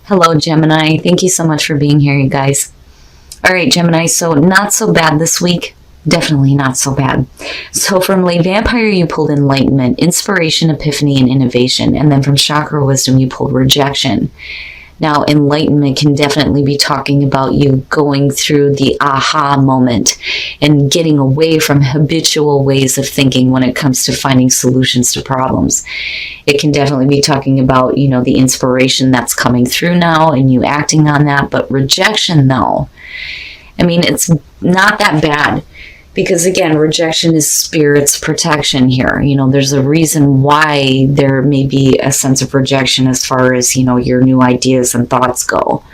Hello, Gemini. Thank you so much for being here, you guys. All right, Gemini, so not so bad this week. Definitely not so bad. So from late vampire, you pulled enlightenment, inspiration, epiphany, and innovation. And then from chakra wisdom, you pulled rejection. Now, enlightenment can definitely be talking about you going through the aha moment and getting away from habitual ways of thinking when it comes to finding solutions to problems. It can definitely be talking about, the inspiration that's coming through now and you acting on that. But rejection, though, it's not that bad. Because again, rejection is spirit's protection here. There's a reason why there may be a sense of rejection as far as, your new ideas and thoughts go.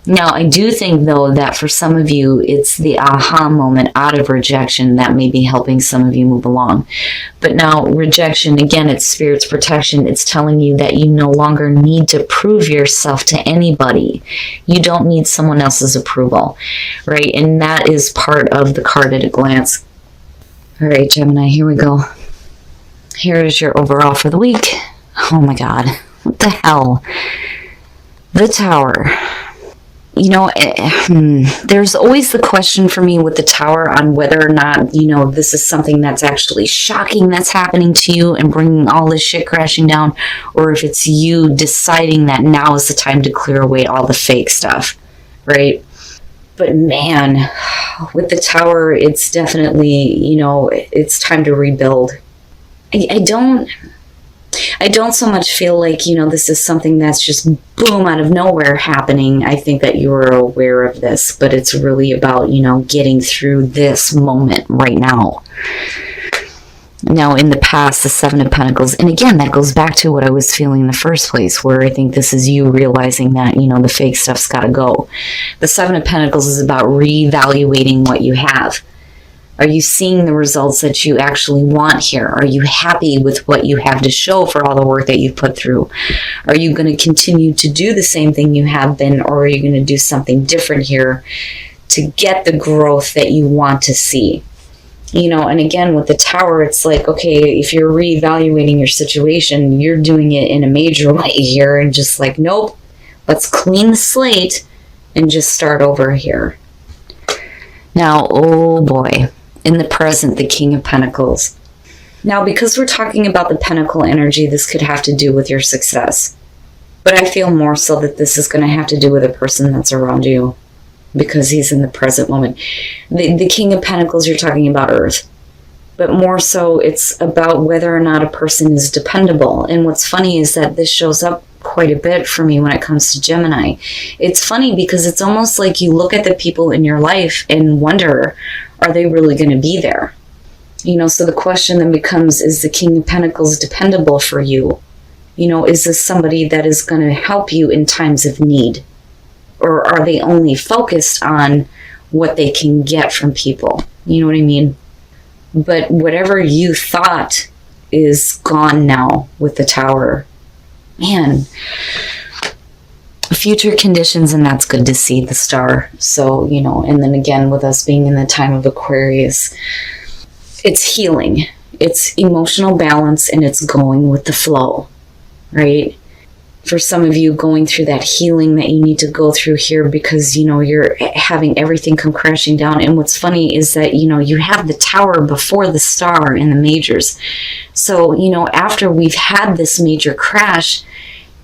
Now, I do think, though, that for some of you, it's the aha moment out of rejection that may be helping some of you move along. But now, rejection, again, it's spirit's protection. It's telling you that you no longer need to prove yourself to anybody. You don't need someone else's approval, right? And that is part of the card at a glance. All right, Gemini, here we go. Here is your overall for the week. Oh, my God. What the hell? The Tower. There's always the question for me with the Tower on whether or not, this is something that's actually shocking that's happening to you and bringing all this shit crashing down, or if it's you deciding that now is the time to clear away all the fake stuff, right? But man, with the Tower, it's definitely, it's time to rebuild. I don't so much feel like, this is something that's just boom out of nowhere happening. I think that you are aware of this, but it's really about, getting through this moment right now. Now, in the past, the Seven of Pentacles, and again, that goes back to what I was feeling in the first place, where I think this is you realizing that, the fake stuff's got to go. The Seven of Pentacles is about reevaluating what you have. Are you seeing the results that you actually want here? Are you happy with what you have to show for all the work that you've put through? Are you going to continue to do the same thing you have been, or are you going to do something different here to get the growth that you want to see? And again, with the Tower, it's like, okay, if you're reevaluating your situation, you're doing it in a major way here and just like, nope, let's clean the slate and just start over here. Now, oh boy. In the present, the King of Pentacles. Now, because we're talking about the Pentacle energy, this could have to do with your success. But I feel more so that this is going to have to do with a person that's around you, because he's in the present moment. The King of Pentacles, you're talking about Earth. But more so, it's about whether or not a person is dependable. And what's funny is that this shows up quite a bit for me when it comes to Gemini. It's funny because it's almost like you look at the people in your life and wonder, are they really going to be there? So the question then becomes, is the King of Pentacles dependable for you? Is this somebody that is going to help you in times of need? Or are they only focused on what they can get from people? You know what I mean? But whatever you thought is gone now with the Tower. Man, future conditions, and that's good to see, the Star. So, and then again, with us being in the time of Aquarius, it's healing, it's emotional balance, and it's going with the flow, right? For some of you, going through that healing that you need to go through here because, you're having everything come crashing down. And what's funny is that, you have the Tower before the Star in the majors. So, after we've had this major crash,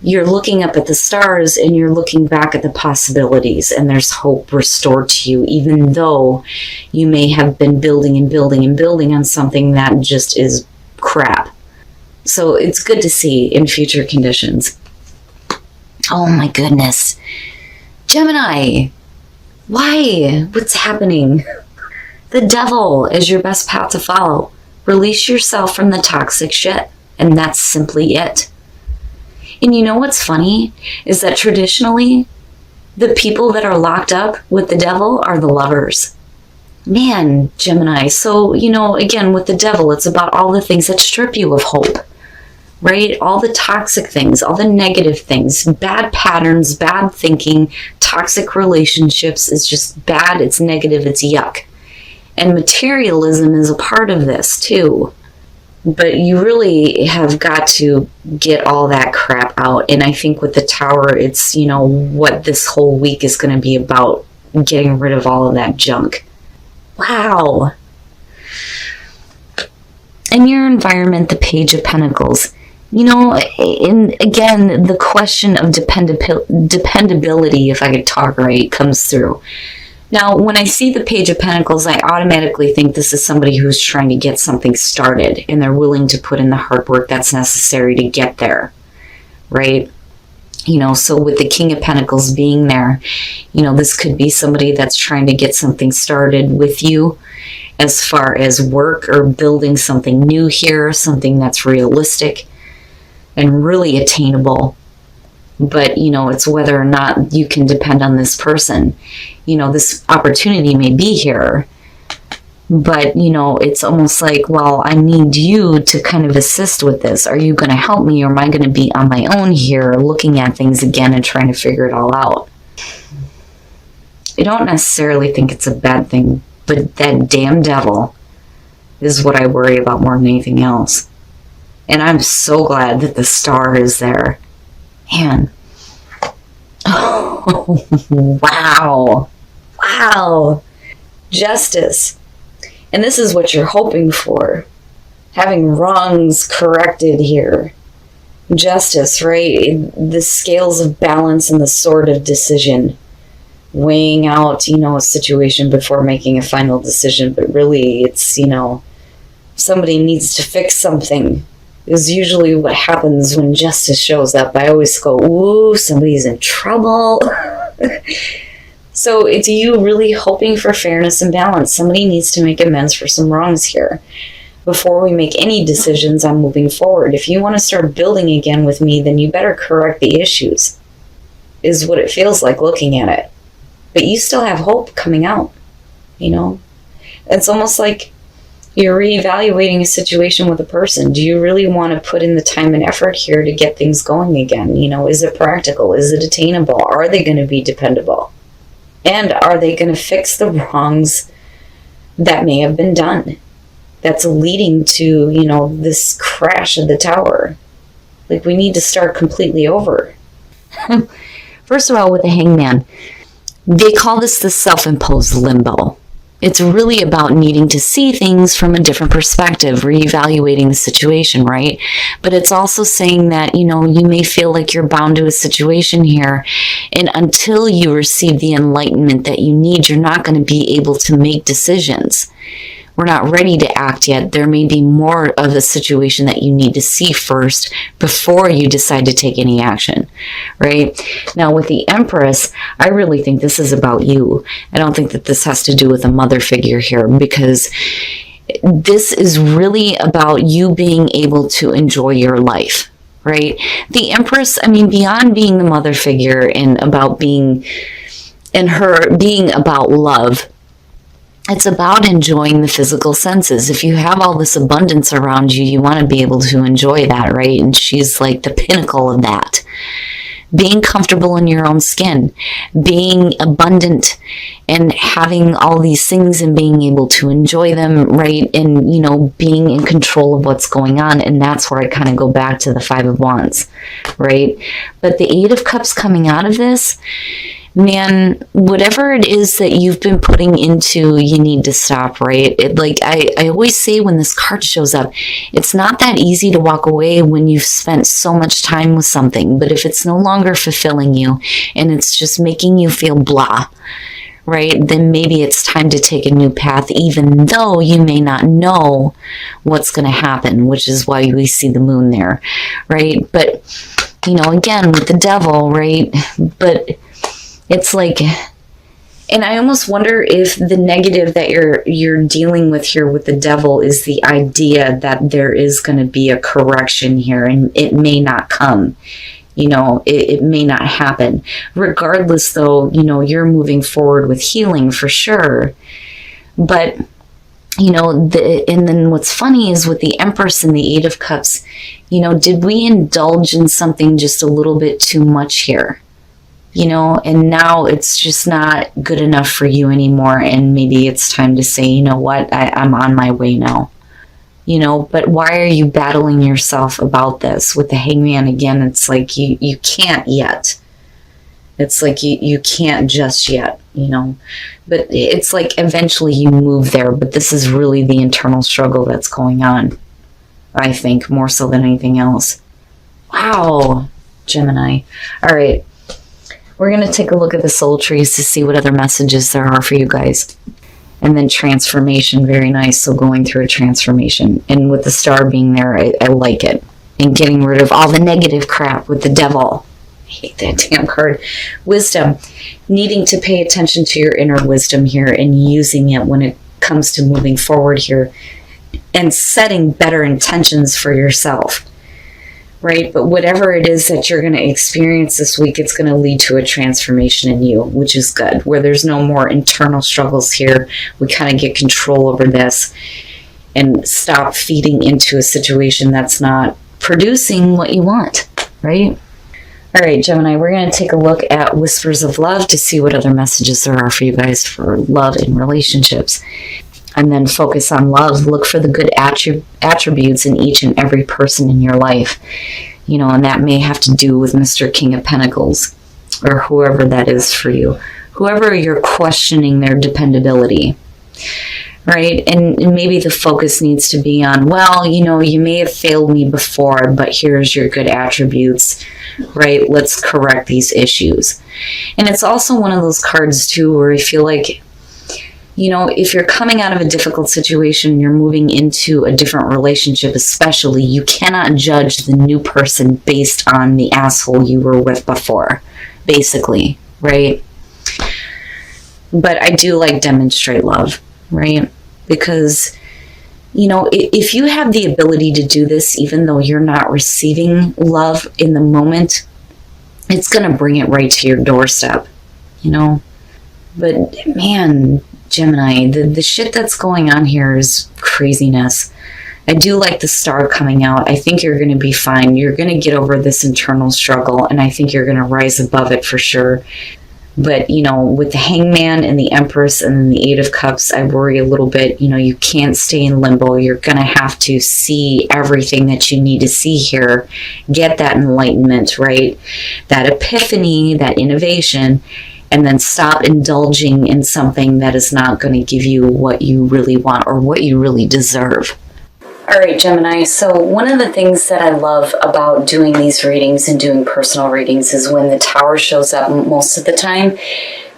you're looking up at the stars and you're looking back at the possibilities, and there's hope restored to you, even though you may have been building and building and building on something that just is crap. So it's good to see in future conditions. Oh my goodness. Gemini, why? What's happening? The Devil is your best path to follow. Release yourself from the toxic shit, and that's simply it. And you know what's funny is that traditionally, the people that are locked up with the Devil are the lovers. Man, Gemini. So, again, with the Devil, it's about all the things that strip you of hope, right? All the toxic things, all the negative things, bad patterns, bad thinking, toxic relationships. It's just bad, it's negative, it's yuck. And materialism is a part of this too. But you really have got to get all that crap out. And I think with the Tower, it's, you know, what this whole week is going to be about, getting rid of all of that junk. Wow. In your environment, the Page of Pentacles. You know, and again, the question of dependability, if I could talk right, comes through. Now, when I see the Page of Pentacles, I automatically think this is somebody who's trying to get something started, and they're willing to put in the hard work that's necessary to get there, right? You know, so with the King of Pentacles being there, you know, this could be somebody that's trying to get something started with you as far as work or building something new here, something that's realistic and really attainable. But, you know, it's whether or not you can depend on this person. You know, this opportunity may be here, but, you know, it's almost like, well, I need you to kind of assist with this. Are you going to help me, or am I going to be on my own here looking at things again and trying to figure it all out? I don't necessarily think it's a bad thing, but that damn devil is what I worry about more than anything else. And I'm so glad that the Star is there. Man. Oh, wow. Wow. Justice. And this is what you're hoping for. Having wrongs corrected here. Justice, right? The scales of balance and the sword of decision. Weighing out, you know, a situation before making a final decision. But really, it's, you know, somebody needs to fix something. Is usually what happens when justice shows up. I always go, ooh, somebody's in trouble. So it's you really hoping for fairness and balance. Somebody needs to make amends for some wrongs here before we make any decisions on moving forward. If you want to start building again with me, then you better correct the issues, is what it feels like looking at it. But you still have hope coming out, you know? It's almost like you're reevaluating a situation with a person. Do you really want to put in the time and effort here to get things going again? You know, is it practical? Is it attainable? Are they going to be dependable? And are they going to fix the wrongs that may have been done that's leading to, you know, this crash of the Tower? Like, we need to start completely over. First of all, with the Hangman, they call this the self-imposed limbo. It's really about needing to see things from a different perspective, reevaluating the situation, right? But it's also saying that, you know, you may feel like you're bound to a situation here, and until you receive the enlightenment that you need, you're not going to be able to make decisions. We're not ready to act yet. There may be more of a situation that you need to see first before you decide to take any action, right? Now, with the Empress, I really think this is about you. I don't think that this has to do with a mother figure here, because this is really about you being able to enjoy your life, right? The Empress, I mean, beyond being the mother figure and about being, and her being about love, it's about enjoying the physical senses. If you have all this abundance around you, you want to be able to enjoy that, right? And she's like the pinnacle of that. Being comfortable in your own skin, being abundant and having all these things and being able to enjoy them, right? And, you know, being in control of what's going on. And that's where I kind of go back to the Five of Wands, right? But the Eight of Cups coming out of this, man, whatever it is that you've been putting into, you need to stop, right? Like I always say when this card shows up, it's not that easy to walk away when you've spent so much time with something. But if it's no longer fulfilling you and it's just making you feel blah, right, then maybe it's time to take a new path, even though you may not know what's going to happen, which is why we see the moon there, right? But, you know, again, with the devil, right? But it's like, and I almost wonder if the negative that you're dealing with here with the devil is the idea that there is going to be a correction here, and it may not come. You know, it may not happen. Regardless, though, you know, you're moving forward with healing for sure. But, you know, and then what's funny is with the Empress and the Eight of Cups, you know, did we indulge in something just a little bit too much here? You know, and now it's just not good enough for you anymore. And maybe it's time to say, you know what, I'm on my way now. but why are you battling yourself about this? With the Hangman, again, it's like you can't yet. It's like you can't just yet, but it's like eventually you move there, but this is really the internal struggle that's going on, I think, more so than anything else. Wow, Gemini. All right, we're going to take a look at the soul trees to see what other messages there are for you guys. And then transformation, very nice. So going through a transformation. And with the star being there, I like it. And getting rid of all the negative crap with the devil. I hate that damn card. Wisdom. Needing to pay attention to your inner wisdom here and using it when it comes to moving forward here. And setting better intentions for yourself. Right? But whatever it is that you're going to experience this week, it's going to lead to a transformation in you, which is good. Where there's no more internal struggles here, we kind of get control over this and stop feeding into a situation that's not producing what you want, right? All right, Gemini, we're going to take a look at Whispers of Love to see what other messages there are for you guys for love and relationships. And then focus on love. Look for the good attributes in each and every person in your life. And that may have to do with Mr. King of Pentacles or whoever that is for you. Whoever you're questioning their dependability. Right? And maybe the focus needs to be on, well, you may have failed me before, but here's your good attributes. Right? Let's correct these issues. And it's also one of those cards, too, where I feel like, if you're coming out of a difficult situation, you're moving into a different relationship, especially, you cannot judge the new person based on the asshole you were with before, basically, right? But I do like demonstrate love, right? Because, if you have the ability to do this, even though you're not receiving love in the moment, it's going to bring it right to your doorstep, But, man, Gemini, the shit that's going on here is craziness. I do like the star coming out. I think you're going to be fine. You're going to get over this internal struggle, and I think you're going to rise above it for sure. But, with the Hangman and the Empress and then the Eight of Cups, I worry a little bit. You can't stay in limbo. You're going to have to see everything that you need to see here. Get that enlightenment, right? That epiphany, that innovation. And then stop indulging in something that is not going to give you what you really want or what you really deserve. All right, Gemini. So one of the things that I love about doing these readings and doing personal readings is when the Tower shows up most of the time,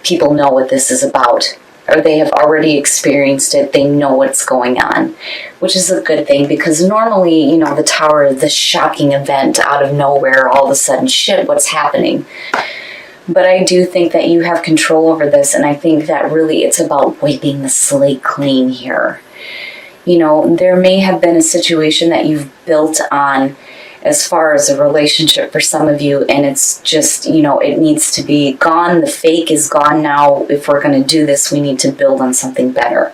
people know what this is about. Or they have already experienced it. They know what's going on, which is a good thing because normally, the Tower is this shocking event out of nowhere, all of a sudden, shit, what's happening? But I do think that you have control over this, and I think that really it's about wiping the slate clean here. There may have been a situation that you've built on as far as a relationship for some of you, and it's just, it needs to be gone. The fake is gone now. If we're going to do this, we need to build on something better.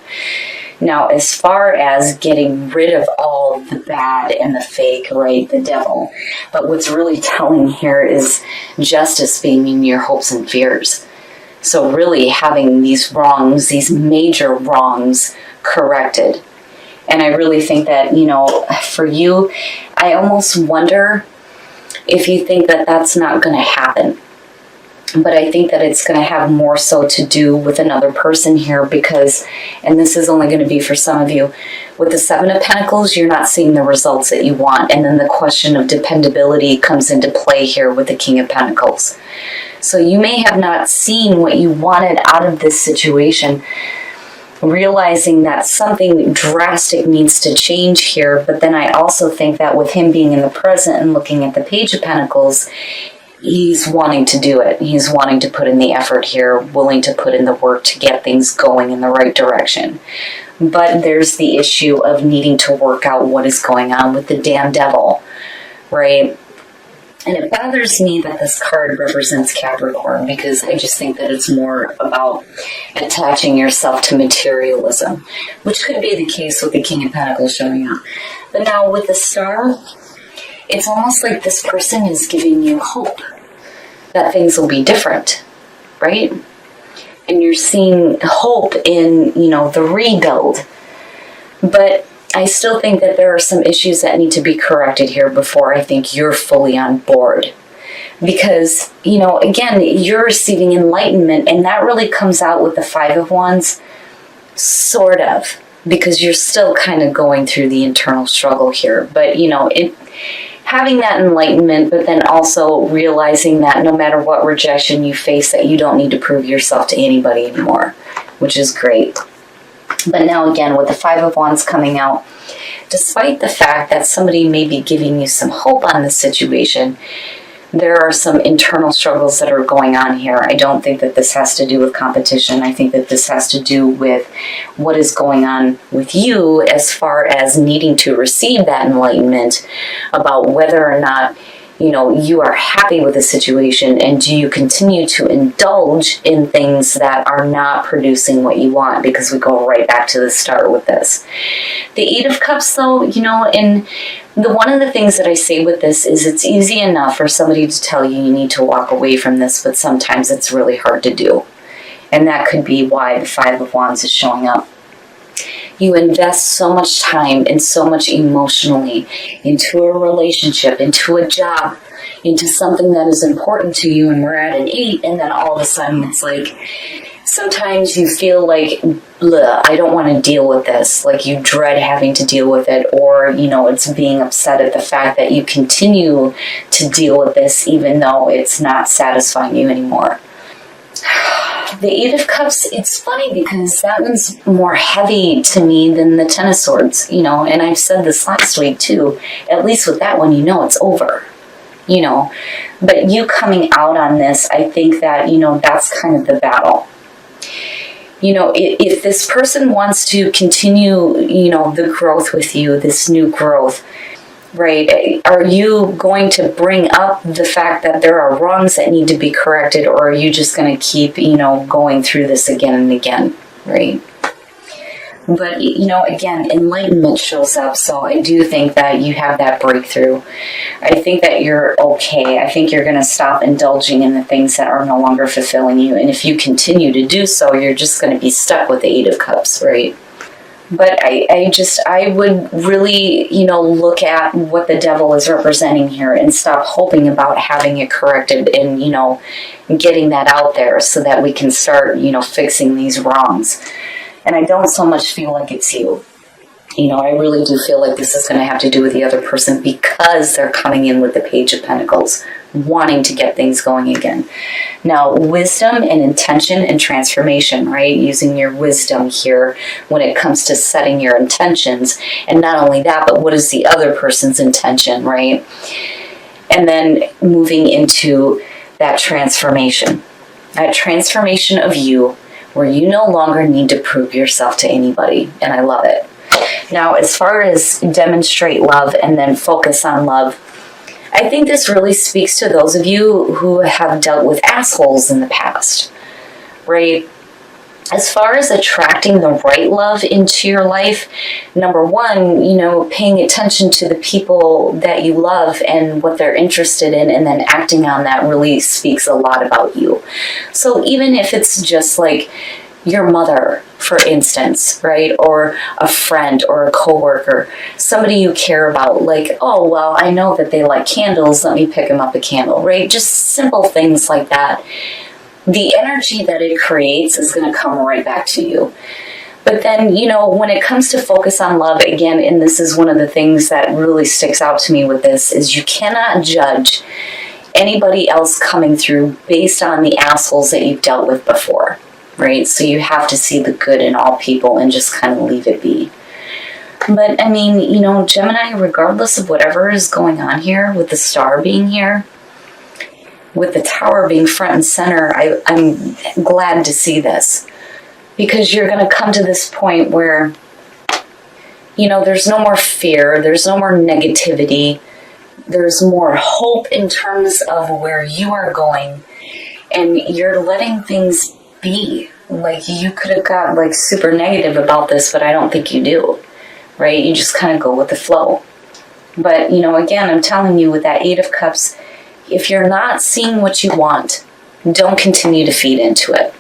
Now, as far as getting rid of all the bad and the fake, right, the devil, but what's really telling here is justice being in your hopes and fears. So really having these wrongs, these major wrongs corrected. And I really think that, for you, I almost wonder if you think that that's not going to happen. But I think that it's going to have more so to do with another person here because, and this is only going to be for some of you, with the Seven of Pentacles, you're not seeing the results that you want. And then the question of dependability comes into play here with the King of Pentacles. So you may have not seen what you wanted out of this situation, realizing that something drastic needs to change here. But then I also think that with him being in the present and looking at the Page of Pentacles, he's wanting to do it. He's wanting to put in the effort here, willing to put in the work to get things going in the right direction. But there's the issue of needing to work out what is going on with the damn devil, right? And it bothers me that this card represents Capricorn because I just think that it's more about attaching yourself to materialism, which could be the case with the King of Pentacles showing up. But now with the Star, it's almost like this person is giving you hope that things will be different, right? And you're seeing hope in, the rebuild. But I still think that there are some issues that need to be corrected here before I think you're fully on board. Because, again, you're receiving enlightenment, and that really comes out with the Five of Wands, sort of, because you're still kind of going through the internal struggle here. But, having that enlightenment, but then also realizing that no matter what rejection you face, that you don't need to prove yourself to anybody anymore, which is great. But now again, with the Five of Wands coming out, despite the fact that somebody may be giving you some hope on this situation, there are some internal struggles that are going on here. I don't think that this has to do with competition. I think that this has to do with what is going on with you as far as needing to receive that enlightenment about whether or not, you are happy with the situation, and do you continue to indulge in things that are not producing what you want, because we go right back to the start with this. The Eight of Cups, though, and one of the things that I say with this is it's easy enough for somebody to tell you need to walk away from this, but sometimes it's really hard to do. And that could be why the Five of Wands is showing up. You invest so much time and so much emotionally into a relationship, into a job, into something that is important to you, and we're at an 8, and then all of a sudden it's like, sometimes you feel like, I don't want to deal with this. Like you dread having to deal with it, or, it's being upset at the fact that you continue to deal with this even though it's not satisfying you anymore. The Eight of Cups, it's funny because that one's more heavy to me than the Ten of Swords, and I've said this last week too, at least with that one, it's over, but you coming out on this, I think that, that's kind of the battle. If this person wants to continue, the growth with you, this new growth, right? Are you going to bring up the fact that there are wrongs that need to be corrected, or are you just going to keep, going through this again and again, right? But, again, enlightenment shows up, so I do think that you have that breakthrough. I think that you're okay. I think you're going to stop indulging in the things that are no longer fulfilling you, and if you continue to do so, you're just going to be stuck with the Eight of Cups, right? But I would really, look at what the devil is representing here and stop hoping about having it corrected and, getting that out there so that we can start, fixing these wrongs. And I don't so much feel like it's you. I really do feel like this is going to have to do with the other person, because they're coming in with the Page of Pentacles, wanting to get things going again. Now, wisdom and intention and transformation, right? Using your wisdom here when it comes to setting your intentions. And not only that, but what is the other person's intention, right? And then moving into that transformation of you, where you no longer need to prove yourself to anybody. And I love it. Now, as far as demonstrate love and then focus on love, I think this really speaks to those of you who have dealt with assholes in the past, right? As far as attracting the right love into your life, number one, paying attention to the people that you love and what they're interested in, and then acting on that really speaks a lot about you. So even if it's just like your mother, for instance, right? Or a friend or a coworker, somebody you care about, like, oh, well, I know that they like candles, let me pick them up a candle, right? Just simple things like that. The energy that it creates is going to come right back to you. But then, when it comes to focus on love, again, and this is one of the things that really sticks out to me with this, is you cannot judge anybody else coming through based on the assholes that you've dealt with before. Right? So you have to see the good in all people and just kind of leave it be. But I mean, Gemini, regardless of whatever is going on here, with the star being here, with the Tower being front and center, I'm glad to see this. Because you're going to come to this point where, there's no more fear, there's no more negativity, there's more hope in terms of where you are going, and you're letting things be. Like, you could have got super negative about this, but I don't think you do, right? You just kind of go with the flow. But again, I'm telling you, with that Eight of Cups, if you're not seeing what you want, don't continue to feed into it.